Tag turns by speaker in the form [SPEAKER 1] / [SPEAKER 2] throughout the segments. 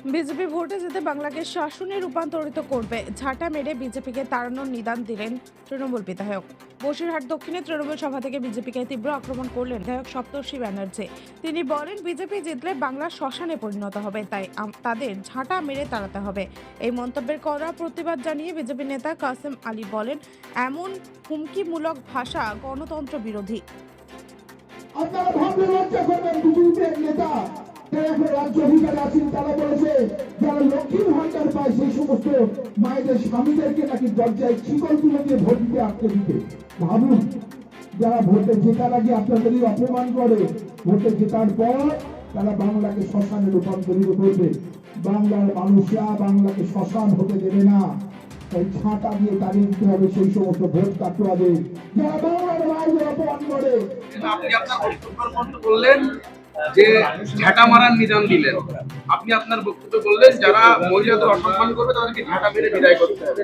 [SPEAKER 1] BJP ভোটে জিতে বাংলাকে শাসনে রূপান্তরিত করবে, ঝাঁটা মেরে বিজেপিকে তাড়ানোর নিদান দিলেন তৃণমূল বিধায়ক। বসিরহাট দক্ষিণে তৃণমূল সভা থেকে বিজেপিকে তীব্র আক্রমণ করলেন বিধায়ক সপ্তর্ষি ব্যানার্জি। তিনি বলেন, বিজেপি জিতলে বাংলা শ্মশানে পরিণত হবে, তাই তাদের ঝাঁটা মেরে তাড়াতে হবে। এই মন্তব্যের কড়া প্রতিবাদ জানিয়ে বিজেপি নেতা কাসেম আলী বলেন, এমন হুমকিমূলক ভাষা গণতন্ত্র বিরোধী।
[SPEAKER 2] আপনারা ভাবলে লজ্জা করবেন, বিজেপির নেতা যারা এখন রাজ্য অধিকারে আছেন তারা বলেছে যারা লক্ষ্মীর ভান্ডার পায় সেই সমস্ত মায়েদের স্বামীদেরকে নাকি দরজায় শিকল তুলে দিয়ে ভোট দিতে আটকে দিতে। ভাবুন, যারা ভোটে জেতার আগে আপনাদেরই অপমান করে, ভোটে জেতার পর তারা বাংলাকে শ্মশানে রূপান্তরিত করবে। বাংলার মানুষরা বাংলাকে শ্মশান হতে দেবে না। তাই ছাঁটা দিয়ে তাড়িয়ে দিতে হবে সেই সমস্ত ভোট কাটুয়াদের যারা বাংলার মায়েদের অপমান করে।
[SPEAKER 3] আপনি আপনার বক্তব্যের মধ্যে বললেন যে ঝাঁটা মারার নিদান দিলেন। আপনি আপনার বক্তব্য বললেন যারা মহিলাদের অসম্মান করবে তাদেরকে ঝাঁটা মেরে বিদায় করতে হবে।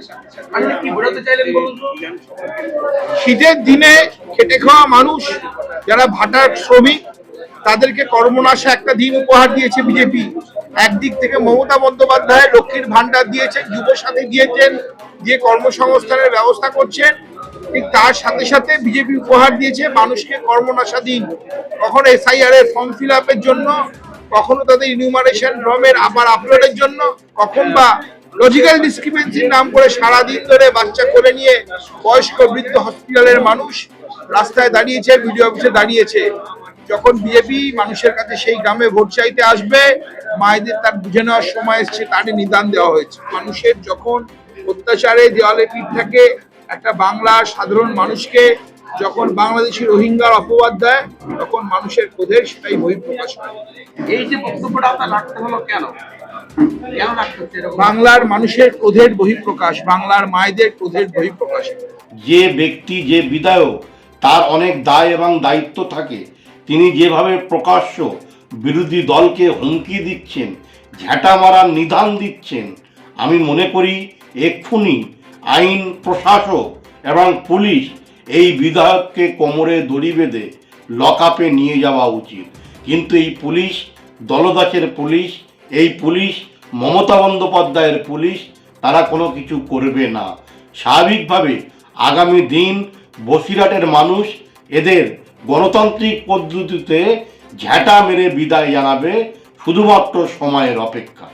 [SPEAKER 3] আপনি কি বোঝাতে চাইলেন বলুন তো?
[SPEAKER 4] শীতের দিনে খেটে খাওয়া মানুষ যারা ভাটার শ্রমিক তাদেরকে কর্মনাশা একটা দিন উপহার দিয়েছে বিজেপি। একদিক থেকে মমতা বন্দ্যোপাধ্যায় লক্ষ্মীর ভান্ডার দিয়েছেন, যুব সাথী দিয়েছেন, দিয়ে কর্মসংস্থানের ব্যবস্থা করছেন। ঠিক তার সাথে সাথে বিজেপি উপহার দিয়েছে মানুষকে কর্মনাশা দিন, কখনো এসআইআর এর ফর্ম ফিল আপের জন্য, কখনো তাদের ইনিউমারেশন ফর্মের আবার আপলোডের জন্য, কখন বা লজিক্যাল ডিসক্রিপেন্সির নাম করে সারাদিন ধরে বাচ্চা কোলে নিয়ে বয়স্ক বৃদ্ধ হসপিটালের মানুষ রাস্তায় দাঁড়িয়েছে, বিডিও অফিসে দাঁড়িয়েছে। যখন বিজেপি মানুষের কাছে সেই গ্রামে ভোট চাইতে আসবে, মায়েদের তার বুঝে নেওয়ার সময় এসছে, তারই নিদান দেওয়া হয়েছে। মানুষের যখন অত্যাচারে দেওয়ালে পিঠ থাকে, একটা বাংলার সাধারণ মানুষকে যখন বাংলাদেশি রোহিঙ্গার অপবাদ দেয়, তখন মানুষের ক্রোধের সেটাই বহিঃপ্রকাশ হয়।
[SPEAKER 3] এই যে বক্তব্যটা আপনার রাখতে হলো কেন রাখতে হচ্ছে?
[SPEAKER 4] বাংলার মানুষের ক্রোধের বহিঃপ্রকাশ, বাংলার মায়েদের ক্রোধের বহিঃপ্রকাশ।
[SPEAKER 5] যে ব্যক্তি, যে বিধায়ক, তার অনেক দায় এবং দায়িত্ব থাকে, তিনি যেভাবে প্রকাশ্য বিরোধী দলকে হুমকি দিচ্ছেন, ঝাঁটা মারার নিদান দিচ্ছেন, আমি মনে করি এক্ষুনি আইন প্রশাসক এবং পুলিশ এই বিধায়ককে কোমরে দড়ি বেঁধে লকআপে নিয়ে যাওয়া উচিত। কিন্তু এই পুলিশ দলদাসের পুলিশ, এই পুলিশ মমতা বন্দ্যোপাধ্যায়ের পুলিশ, তারা কোনো কিছু করবে না। স্বাভাবিকভাবে আগামী দিন বসিরহাটের মানুষ এদের গণতান্ত্রিক পদ্ধতিতে ঝাঁটা মেরে বিদায় জানাবে, শুধুমাত্র সময়ের অপেক্ষা।